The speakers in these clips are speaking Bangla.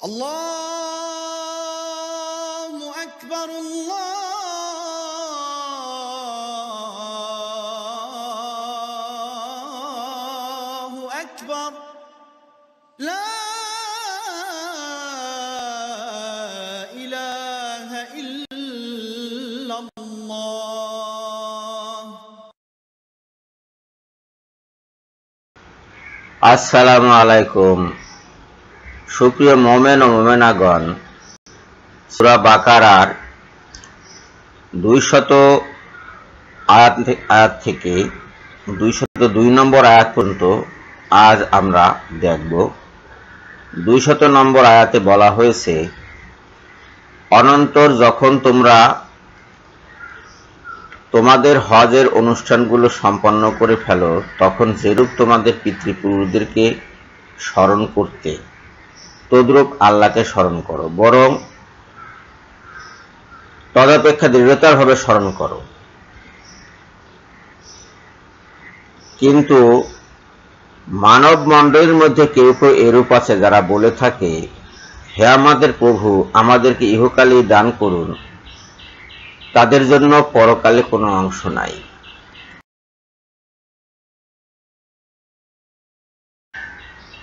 الله أكبر الله أكبر لا إله إلا الله আসসালামু আলাইকুম। সুপ্রিয় মোমেন ও মোমেনাগণ, সূরা বাকারার 200 আয়াত থেকে 202 নম্বর আয়াত পর্যন্ত আজ আমরা দেখব। 200 নম্বর আয়াতে বলা হয়েছে, অনন্তর যখন তোমরা তোমাদের হজের অনুষ্ঠানগুলো সম্পন্ন করে ফেলো, তখন যেরূপ তোমাদের পিতৃপুরুষদেরকে স্মরণ করতে, তদ্রূপ আল্লাহকে স্মরণ করো, বরং তদপেক্ষা দৃঢ়তার ভাবে স্মরণ করো। কিন্তু মানব মণ্ডলীর মধ্যে কেউ কেউ এরূপ আছে যারা বলে থাকে, হে আমাদের প্রভু, আমাদেরকে ইহকালেই দান করুন, তাদের জন্য পরকালে কোনো অংশ নাই।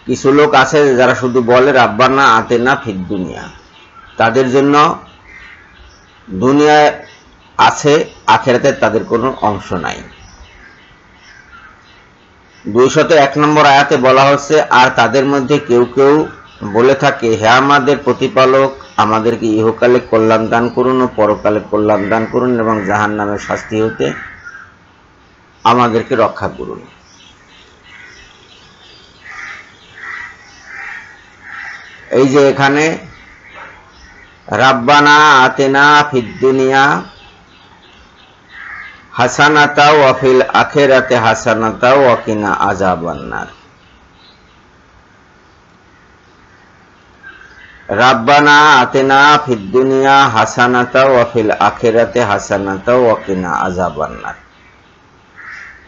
কিছু লোক আছে যারা শুধু বলে রাব্বানা আতেনা ফিদ দুনিয়া, তাদের জন্য দুনিয়ায় আছে, আখিরাতে তাদের কোনো অংশ নাই। 201 নম্বর আয়াতে বলা হচ্ছে, আর তাদের মধ্যে কেউ কেউ বলে থাকে, হে আমাদের প্রতিপালক, আমাদেরকে ইহকালে কল্যাণ দান করুন ও পরকালে কল্যাণ দান করুন এবং জাহান্নামের শাস্তি হতে আমাদেরকে রক্ষা করুন। এই যে এখানে রাব্বানা আতেনা ফিদ দুনিয়া হাসানাতা ওয়া ফিল আখিরাতি হাসানাতা ওয়া কিনা আযাবান্নার। রাব্বানা আতেনা ফিদ দুনিয়া হাসানাতা ওয়া ফিল আখিরাতি হাসানাতা ওয়া কিনা আযাবান্নার।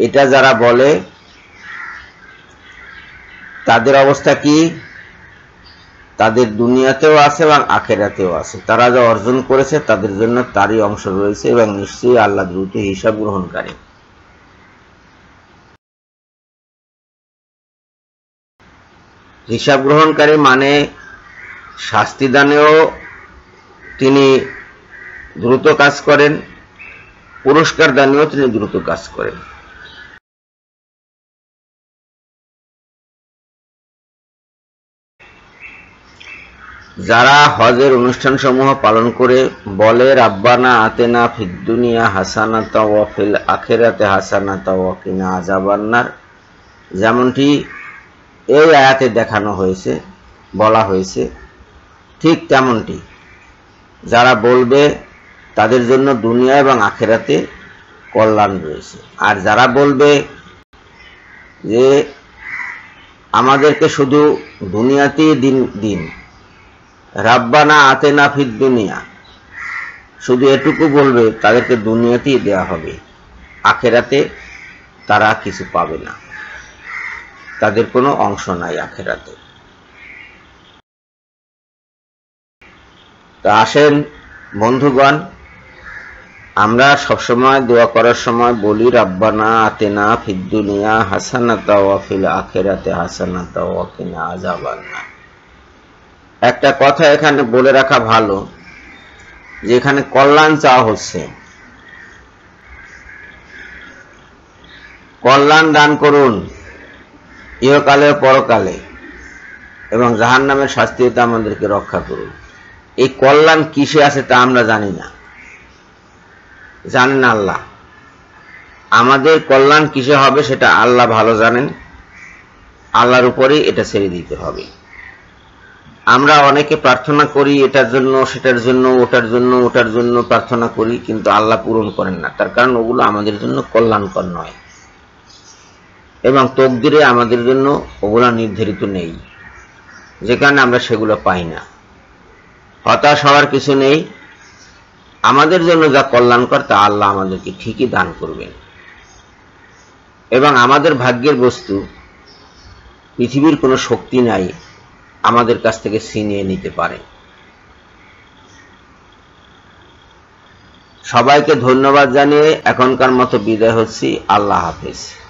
এটা যারা বলে তাদের অবস্থা কি? তাদের দুনিয়াতেও আছে এবং আখিরাতেও আছে। তারা যা অর্জন করেছে তাদের জন্য তারই অংশ রয়েছে এবং নিশ্চয়ই আল্লাহ দ্রুত হিসাব গ্রহণকারী। হিসাব গ্রহণকারী মানে শাস্তি দানেও তিনি দ্রুত কাজ করেন, পুরস্কার দানেও তিনি দ্রুত কাজ করেন। যারা হজের অনুষ্ঠান সমূহ পালন করে বলে রাব্বানা আতেনা ফিদ দুনিয়া হাসানাতা ওয়া ফিল আখিরাতি হাসানাতা ওয়া কিনা আযাবান্নার, যেমনটি এই আয়াতে দেখানো হয়েছে, বলা হয়েছে, ঠিক তেমনটি যারা বলবে তাদের জন্য দুনিয়া এবং আখিরাতে কল্যাণ রয়েছে। আর যারা বলবে যে আমাদেরকে শুধু দুনিয়াতেই দিন, রাব্বানা আতেনা ফিদ দুনিয়া, শুধু এটুকু বলবে, তাদেরকে দুনিয়াতেই দেয়া হবে, আখিরাতে তারা কিছু পাবে না, তাদের কোনো অংশ নাই আখিরাতে। তা আসেন বন্ধুগণ, আমরা সবসময় দোয়া করার সময় বলি রাব্বানা আতেনা ফিদ দুনিয়া হাসানাতা ওয়া ফিল আখিরাতি হাসানাতা ওয়া কিনা আযাবান্নার। একটা কথা এখানে বলে রাখা ভালো, যে এখানে কল্যাণ চাওয়া হচ্ছে, কল্যাণ দান করুন ইহকালে পরকালে এবং জাহান্নামের শাস্তি হতে আমাদেরকে রক্ষা করুন। এই কল্যাণ কিসে আছে তা আমরা জানি না, জানেন আল্লাহ। আমাদের কল্যাণ কিসে হবে সেটা আল্লাহ ভালো জানেন, আল্লাহর উপরেই এটা ছেড়ে দিতে হবে। আমরা অনেকে প্রার্থনা করি এটার জন্য, সেটার জন্য, ওটার জন্য, ওটার জন্য প্রার্থনা করি, কিন্তু আল্লাহ পূরণ করেন না। তার কারণ ওগুলো আমাদের জন্য কল্যাণকর নয় এবং তকদিরে আমাদের জন্য ওগুলো নির্ধারিত নেই, যে কারণে আমরা সেগুলো পাই না। হতাশ হওয়ার কিছু নেই, আমাদের জন্য যা কল্যাণকর তা আল্লাহ আমাদেরকে ঠিকই দান করবেন। এবং আমাদের ভাগ্যের বস্তু পৃথিবীর কোনো শক্তি নাই আমাদের কাছ থেকে ছিনিয়ে নিতে পারে। সবাইকে ধন্যবাদ জানিয়ে এখনকার মতো বিদায় হচ্ছি। আল্লাহ হাফেজ।